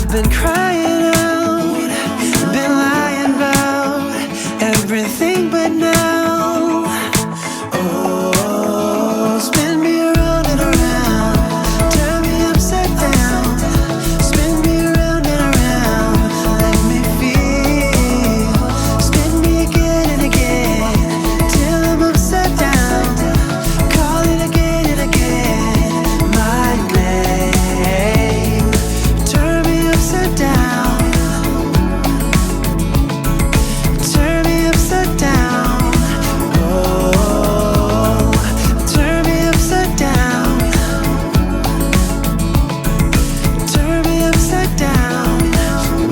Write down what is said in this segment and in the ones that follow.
I've been crying out, been lying about everything but now. Oh, spin me around and around, turn me upside down. Spin me around and around, let me feel. Spin me again and again, till I'm upside down. Call it again and again, my name. Turn me upside down, turn me upside down. Oh, turn me upside down, turn me upside down.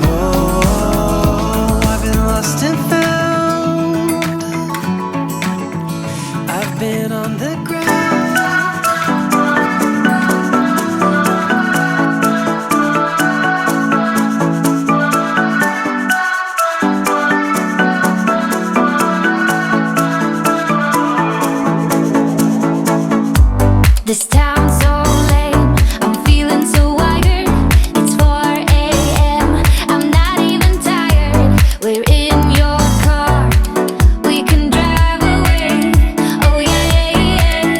Oh, I've been lost and found. I've been on the ground. This town's so lame, I'm feeling so wired. It's 4 a.m., I'm not even tired. We're in your car, we can drive away. Oh yeah,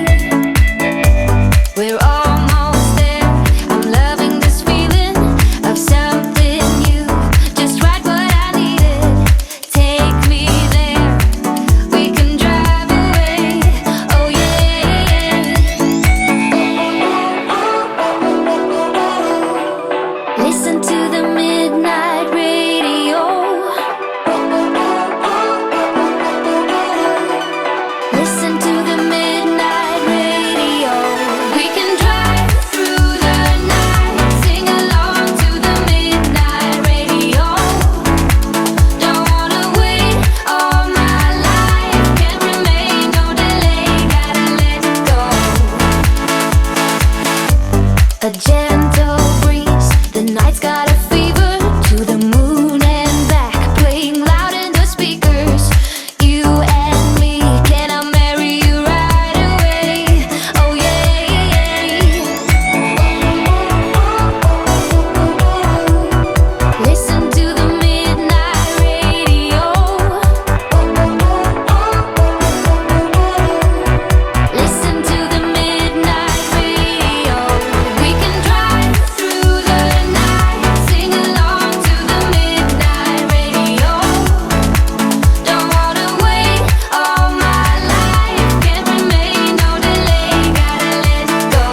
we're almost there. I'm loving this feeling of something new, just right what I needed. Take me there, we can drive away. Oh yeah. Listen to the midnight radio. Listen to the midnight radio. We can drive through the night, sing along to the midnight radio. Don't wanna wait all my life, can't remain, no delay, gotta let go. A gentle breeze, the night's got a fever. To the moon and back, playing loud in the speakers. You and me, can I marry you right away? Oh yeah. Listen to the midnight radio. Listen to the midnight radio. We can drive through the night, sing along to the midnight radio. Don't wanna wait all my life, can't remain, no delay, gotta let go.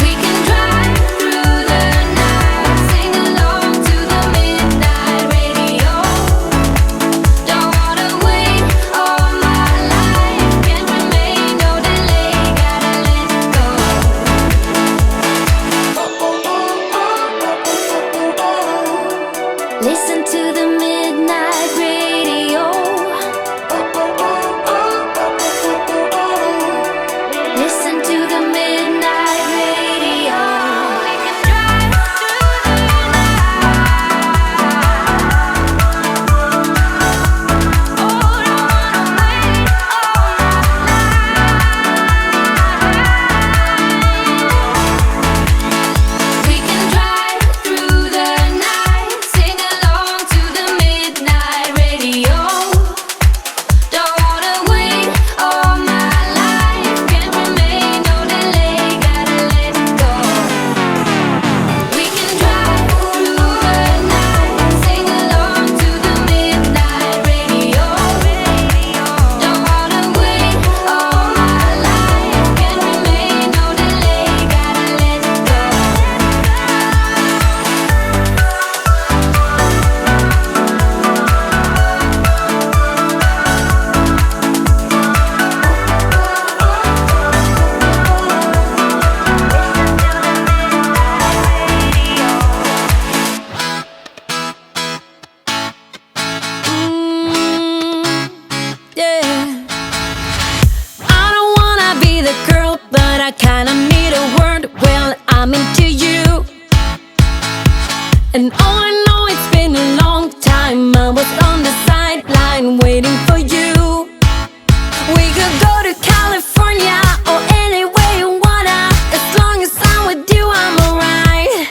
We can drive through the night, sing along to the midnight radio. Don't wanna wait all my life, can't remain, no delay, gotta let go. Listen to the midnight radio. Listen to the midnight radio. We can drive through the night. Oh, don't wanna wait all my life. We can drive through the night, sing along to the midnight radio. Don't wanna wait all my life, can't remain, no delay, gotta let go. We can drive through the night, sing along to the midnight radio. Don't wanna wait all my life, can't remain, no delay, gotta let go. Yeah. I don't wanna be the girl, but I kinda need a word. Well, I'm into you, and oh, I know it's been a long time. I was on the sideline waiting for you. We could go to California or anywhere you wanna. As long as I'm with you, I'm alright.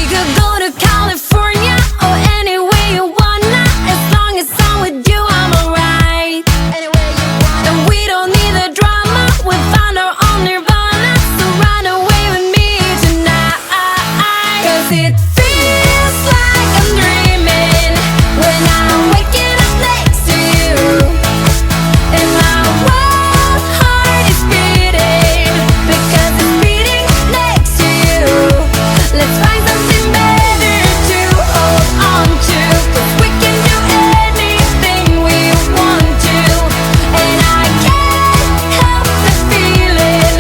could go to California or anywhere you wanna. As long as I'm with you, I'm alright. And we don't need the drama. We found our own nirvana. So run away with me tonight. 'Cause it feels like I'm dreaming when I'm waking up next to you. And my wild heart is beating because it's beating next to you. Let's find something better to hold on to, 'cause we can do anything we want to. And I can't help the feeling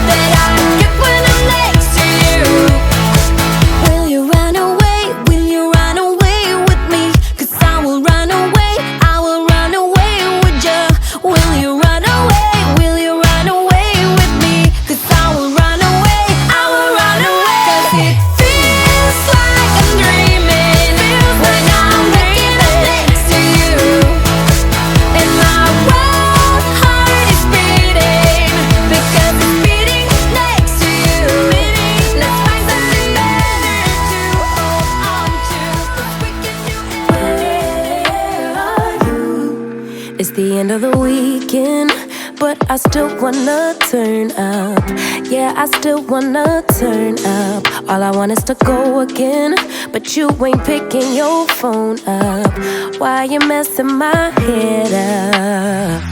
that I get when I'm next to you. Will you run away? Will you run away with me? 'Cause I will run away. I will run away with you. Will you run away? Will you run away with me? 'Cause I will run away. I will run away. 'Cause it feels like I'm dreaming when I'm waking up next to you. And my wild heart is beating because it's beating next to you. Let's find something better to hold on to, 'cause we can do it. It's the end of the weekend, but I still wanna turn up. Yeah, I still wanna turn up. All I want is to go again, but you ain't picking your phone up. Why you messing my head up?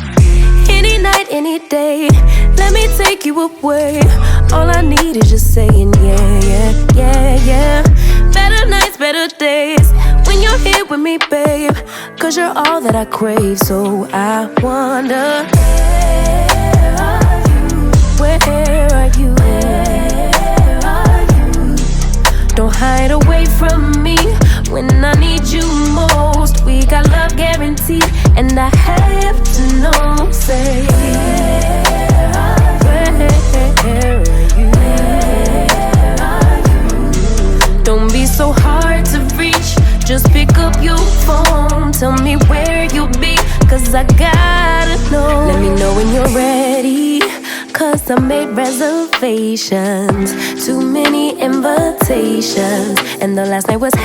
Any night, any day, let me take you away. All I need is just saying yeah, yeah, yeah, yeah. Better nights, better days when you're here with me, babe. 'Cause you're all that I crave, so I wonder, where are you? Where are you? Where are you? Don't hide away from me when I need you most. We got love guaranteed, and I have to know. Say, where are you? Where are you? Don't be so hard to reach. Just pick up your phone. Tell me where you'll be, 'cause I gotta know. Let me know when you're ready, 'cause I made reservations. Too many invitations, and the last night was